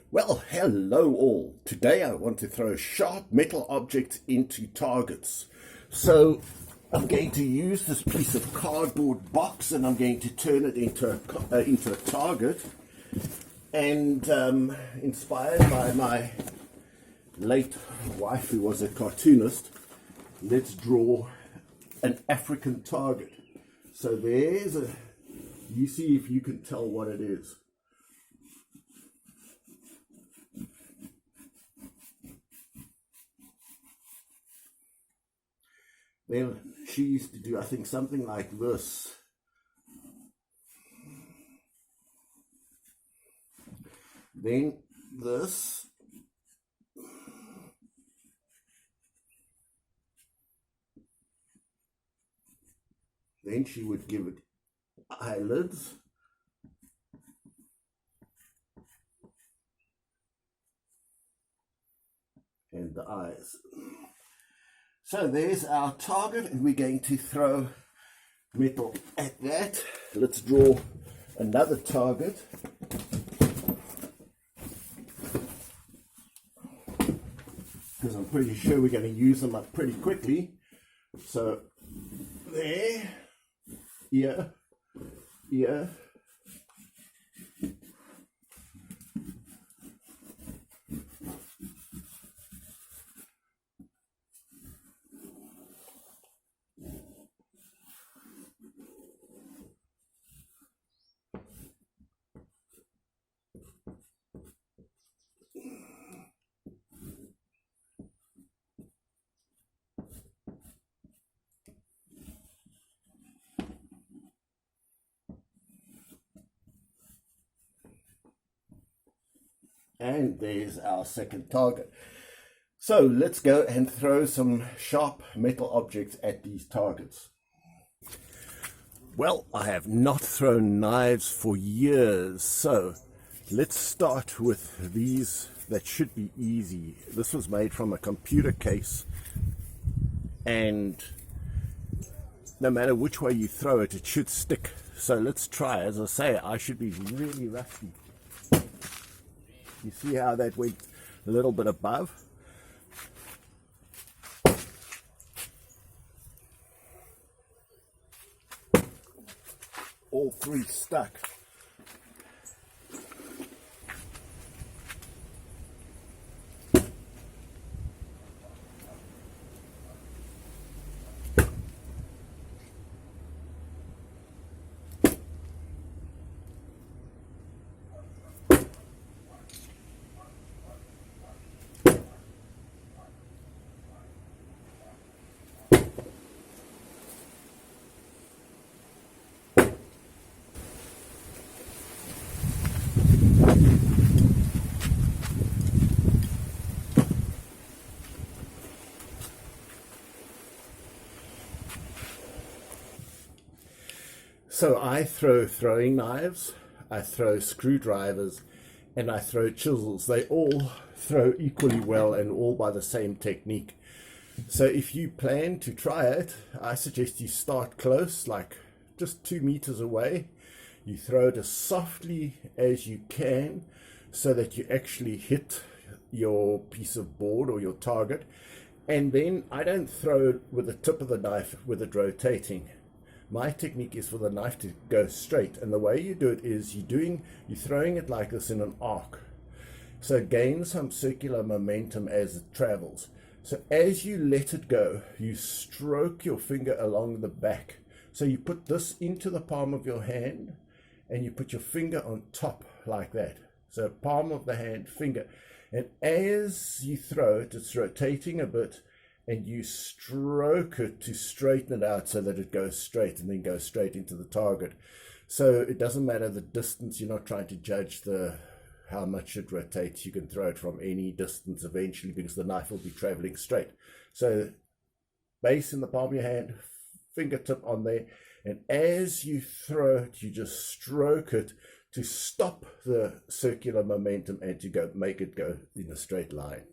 Well, hello all. Today I want to throw sharp metal objects into targets. So I'm going to use this piece of cardboard box and I'm going to turn it into a target. And inspired by my late wife, who was a cartoonist, let's draw an African target. So you see if you can tell what it is. Then she used to do, I think, something like this. Then this. Then she would give it eyelids. And the eyes. So there's our target, and we're going to throw metal at that. Let's draw another target. Because I'm pretty sure we're going to use them up pretty quickly. So there, here, here. And there's our second target. So let's go and throw some sharp metal objects at these targets. Well, I have not thrown knives for years, so let's start with these that should be easy. This was made from a computer case, and no matter which way you throw it, it should stick. So let's try. As I say, I should be really rusty. You see how that went a little bit above? All three stuck. So I throw throwing knives, I throw screwdrivers, and I throw chisels. They all throw equally well and all by the same technique. So if you plan to try it, I suggest you start close, like just 2 meters away. You throw it as softly as you can so that you actually hit your piece of board or your target. And then I don't throw it with the tip of the knife with it rotating. My technique is for the knife to go straight, and the way you do it is you're throwing it like this in an arc. So it gains some circular momentum as it travels. So as you let it go, you stroke your finger along the back. So you put this into the palm of your hand and you put your finger on top like that. So palm of the hand, finger. And as you throw it, it's rotating a bit, and you stroke it to straighten it out so that it goes straight and then goes straight into the target. So it doesn't matter the distance. You're not trying to judge how much it rotates. You can throw it from any distance eventually because the knife will be traveling straight. So base in the palm of your hand, fingertip on there, and as you throw it, you just stroke it to stop the circular momentum and to make it go in a straight line.